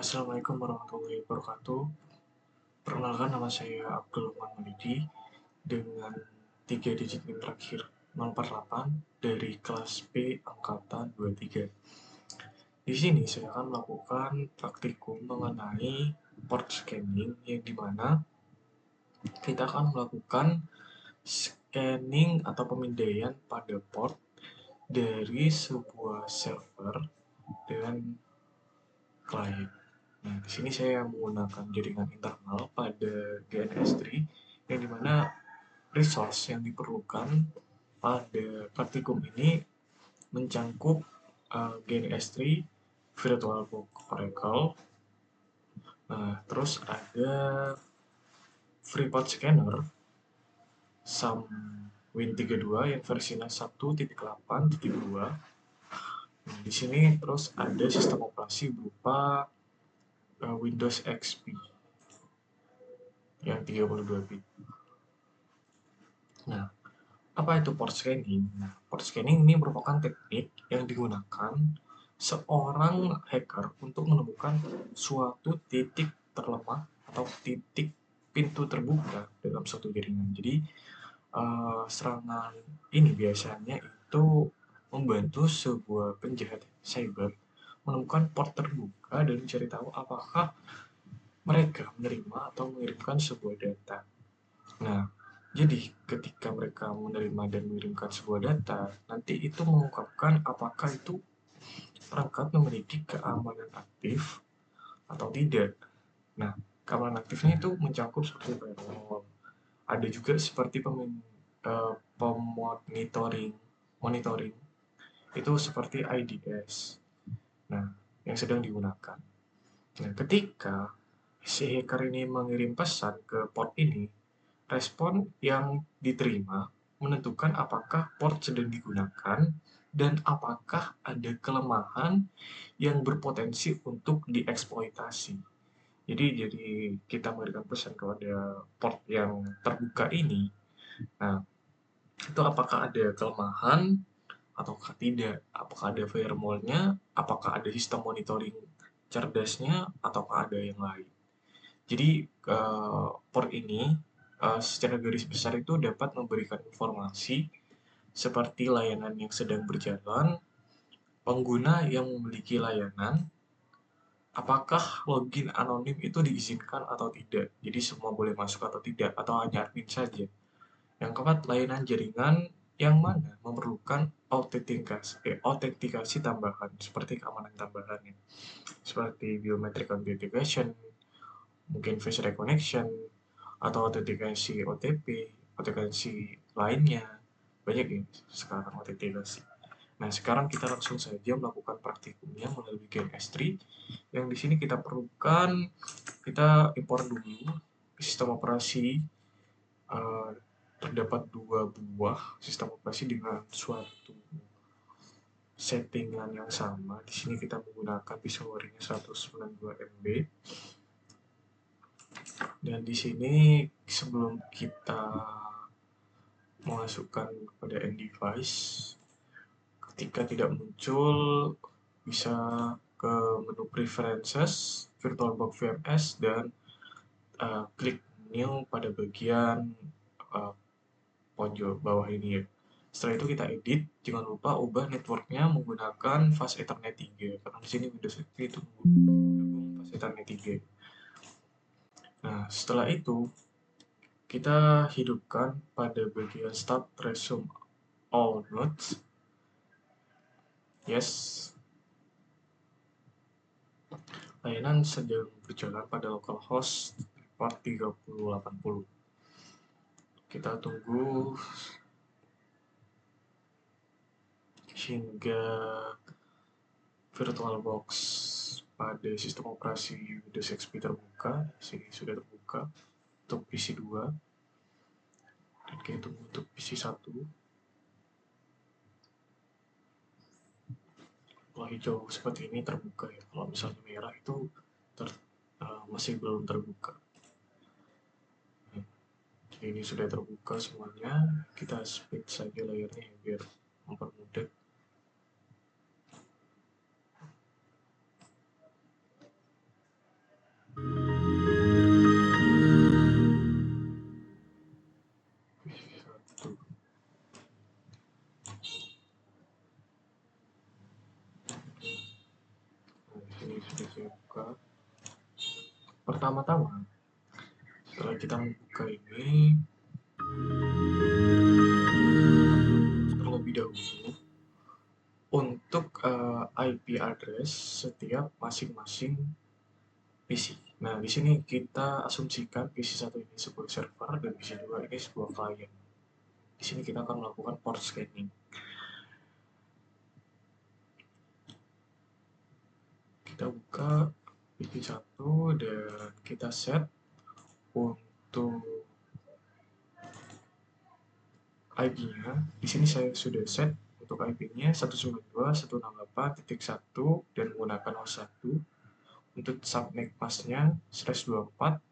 Assalamualaikum warahmatullahi wabarakatuh. Perkenalkan, nama saya Abdul Manulidi dengan 3 digit NIM terakhir 048 dari kelas B angkatan 23. Di sini saya akan melakukan praktikum mengenai port scanning, yang dimana kita akan melakukan scanning atau pemindaian pada port dari sebuah server dan klien. Nah, di sini saya menggunakan jaringan internal pada GNS3, yang dimana resource yang diperlukan pada praktikum ini mencangkup GNS3, VirtualBox Oracle, nah terus ada FreePort Scanner, SAM Win32 yang versinya 1.8.2. Nah, di sini terus ada sistem operasi berupa Windows XP yang 32 bit. Nah, apa itu port scanning? Nah, port scanning ini merupakan teknik yang digunakan seorang hacker untuk menemukan suatu titik terlemah atau titik pintu terbuka dalam suatu jaringan. Jadi, serangan ini biasanya itu membantu sebuah penjahat cyber menemukan port terbuka dan mencari tahu apakah mereka menerima atau mengirimkan sebuah data. Nah, jadi ketika mereka menerima dan mengirimkan sebuah data, nanti itu mengungkapkan apakah itu perangkat memiliki keamanan aktif atau tidak. Nah, keamanan aktifnya itu mencakup seperti firewall. Ada juga seperti pemonitoring, monitoring. Itu seperti IDS. Nah, yang sedang digunakan. Nah, ketika si hacker ini mengirim pesan ke port ini, respon yang diterima menentukan apakah port sedang digunakan dan apakah ada kelemahan yang berpotensi untuk dieksploitasi. Jadi kita memberikan pesan kepada port yang terbuka ini. Nah, itu apakah ada kelemahan ataukah tidak? Apakah ada firewall-nya? Apakah ada sistem monitoring cerdasnya? Ataukah ada yang lain? Jadi port ini secara garis besar itu dapat memberikan informasi seperti layanan yang sedang berjalan, pengguna yang memiliki layanan, apakah login anonim itu diizinkan atau tidak. Jadi semua boleh masuk atau tidak, atau hanya admin saja. Yang keempat, layanan jaringan yang mana memerlukan autentikasi tambahan, seperti keamanan tambahannya, seperti biometric authentication, mungkin face recognition, atau autentikasi OTP, autentikasi lainnya. Banyak ya sekarang autentikasi. Nah, sekarang kita langsung saja melakukan praktikumnya melalui GNS3. Yang di sini kita perlukan, kita impor dulu sistem operasi. Terdapat 2 buah sistem operasi dengan suatu settingan yang sama. Di sini kita menggunakan pistol waringnya 192 MB. Dan di sini sebelum kita memasukkan kepada end device, ketika tidak muncul, bisa ke menu preferences, VirtualBox VMS, dan klik new pada bagian pojok bawah ini ya. Setelah itu kita edit, jangan lupa ubah networknya menggunakan Fast Ethernet 3, karena di sini Windows itu mendukung Fast Ethernet 3. Nah, setelah itu kita hidupkan pada bagian Start Resume All Nodes. Yes. Layanan sedang berjalan pada localhost port 3080. Kita tunggu hingga VirtualBox pada sistem operasi Windows XP terbuka. Sini sudah terbuka untuk PC 2, dan kita tunggu untuk PC 1. Kalau hijau seperti ini terbuka ya. Kalau misalnya merah itu masih belum terbuka. Jadi ini sudah terbuka semuanya. Kita speed saja layarnya ya, biar mempermudah. saya buka. Pertama-tama, setelah kita membuka ini, terlebih dahulu untuk IP address setiap masing-masing PC. Nah, di sini kita asumsikan PC 1 ini sebuah server dan PC 2 ini sebuah client. Di sini kita akan melakukan port scanning. Kita buka PC 1 dan kita set untuk IP-nya. Di sini saya sudah set untuk IP-nya 192.168.1 dan menggunakan host 1. Untuk subnet masknya /24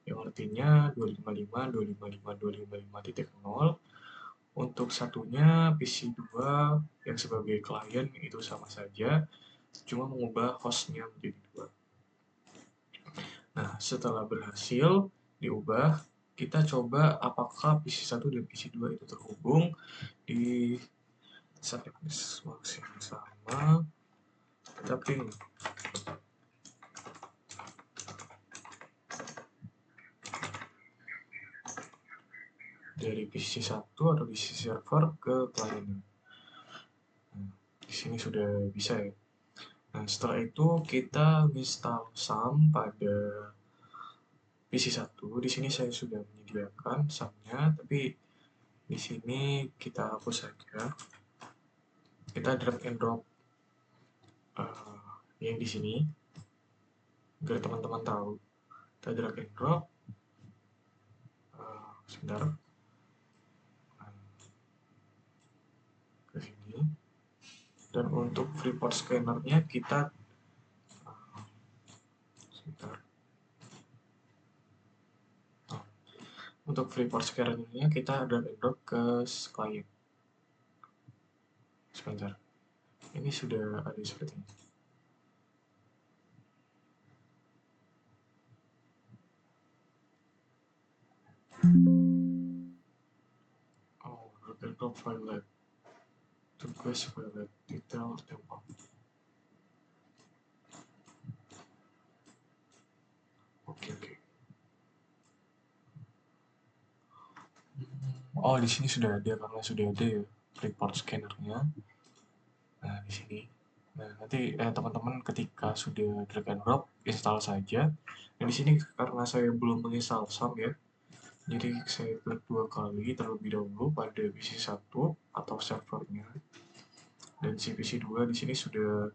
yang artinya 255.255.255.0. Untuk satunya PC 2 yang sebagai klien itu sama saja, cuma mengubah hostnya menjadi 2. Nah, setelah berhasil diubah, kita coba apakah PC 1 dan PC 2 itu terhubung di subnet mask yang sama. Kita ping dari PC 1 atau PC server ke kliennya. Nah, di sini sudah bisa ya. Nah, setelah itu kita install SAM pada PC 1. Di sini saya sudah menyediakan SAM-nya, tapi di sini kita hapus saja. Kita drag and drop yang di sini agar teman-teman tahu. Kita drag and drop. Sebentar. Ke sini. Dan untuk freeport scanner-nya kita sebentar. Untuk freeport scanner-nya kita drag and drop ke client. Sebentar. Ini sudah ada seperti ini. Oh, drag and drop file tugas file detail tempat. Oke. Oh, di sini sudah ada karena sudah ada ya report scannernya. Nah, di sini. Nah, nanti teman-teman ketika sudah drag and drop install saja. Dan di sini karena saya belum menginstal SAM ya, jadi saya klik 2 kali terlebih dahulu pada PC 1 atau servernya. Dan si PC 2 di sini sudah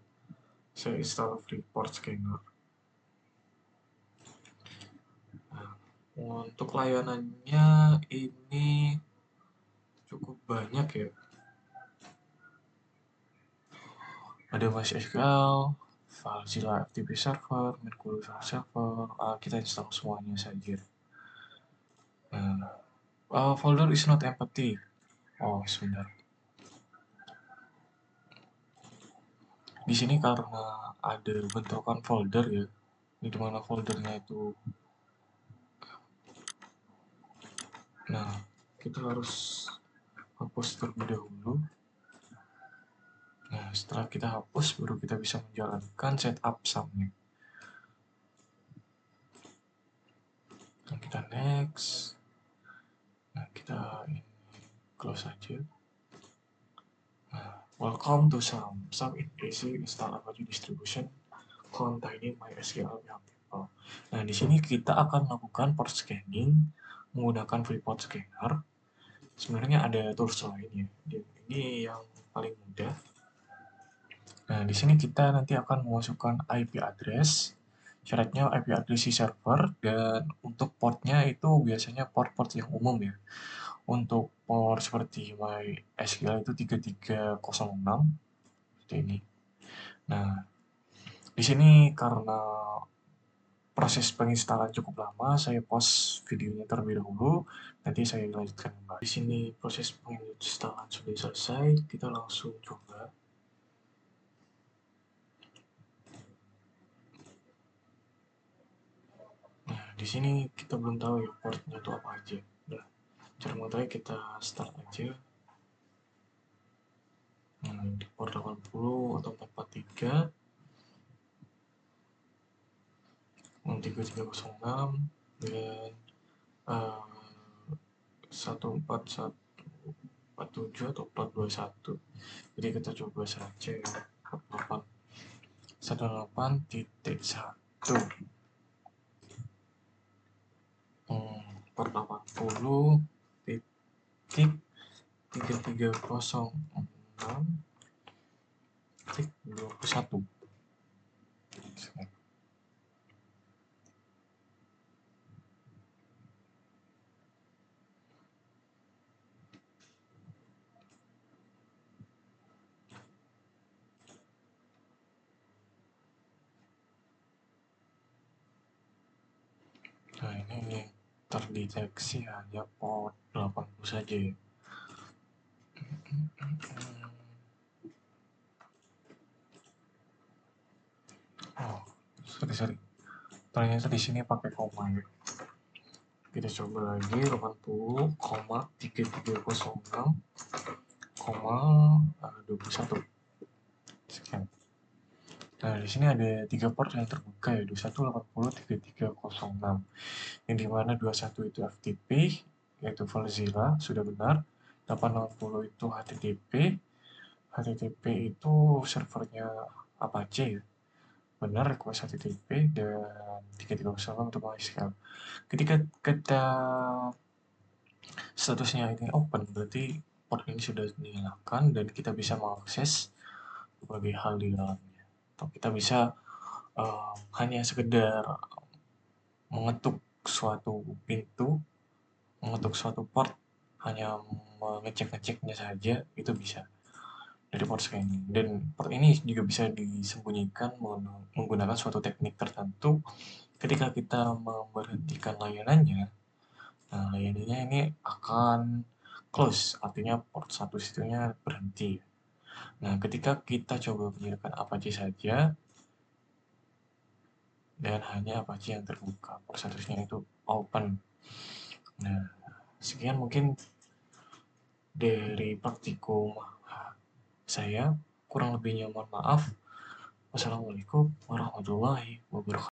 saya install report scanner. Nah, untuk layanannya ini cukup banyak ya. Ada MySQL, FileZilla FTP server, Mercury file server, kita install semuanya saja. Nah, folder is not empty. Oh, sebentar. Di sini karena ada bentrokan folder ya, di mana foldernya itu. Nah, kita harus hapus terlebih dahulu. Nah, setelah kita hapus, baru kita bisa menjalankan setup SAM-nya. Nah, kita next. Nah, kita ini close aja. Nah, welcome to SAM. SAM is install Apache distribution containing MySQL table. Nah, di sini kita akan melakukan port scanning menggunakan freeport scanner. Sebenarnya ada tools lain ya. Dan ini yang paling mudah. Nah, di sini kita nanti akan memasukkan IP address. Syaratnya IP address si server, dan untuk portnya itu biasanya port-port yang umum ya. Untuk port seperti MySQL itu 3306 seperti ini. Nah, di sini karena proses penginstalan cukup lama, saya pause videonya terlebih dahulu. Nanti saya lanjutkan kembali. Di sini proses penginstalan sudah selesai. Kita langsung coba. Nah, di sini kita belum tahu ya portnya itu apa aja. Nah, cara mengetahui kita start aja. Nah, di port 80 atau 443. 3306 dan 14147 atau 421. Jadi kita coba saja ya, 18.1 per 80 titik 3306 titik 21. Nah, ini terdeteksi hanya port 80 saja ya. Oh, sorry. Ternyata di sini pakai koma ya. Kita coba lagi 80,3306,21. Sekian. Nah, di sini ada 3 port yang terbuka ya, 21803306. Yang dimana 21 itu FTP, yaitu FileZilla, sudah benar. 860 itu HTTP. HTTP itu servernya Apache ya. Benar request HTTP dan 3306 untuk MySQL. Ketika kita statusnya ini open, berarti port ini sudah dinyalakan dan kita bisa mengakses berbagai hal di dalamnya. Atau kita bisa hanya sekedar mengetuk suatu pintu, mengetuk suatu port, hanya mengecek-ngeceknya saja, itu bisa dari port scan. Dan port ini juga bisa disembunyikan menggunakan suatu teknik tertentu. Ketika kita memberhentikan layanannya, nah layanannya ini akan close, artinya port 1 situnya berhenti. Nah, ketika kita coba menyiapkan Apache saja, dan hanya Apache yang terbuka, port statusnya itu open. Nah, sekian mungkin dari praktikum saya, kurang lebihnya mohon maaf. Wassalamualaikum warahmatullahi wabarakatuh.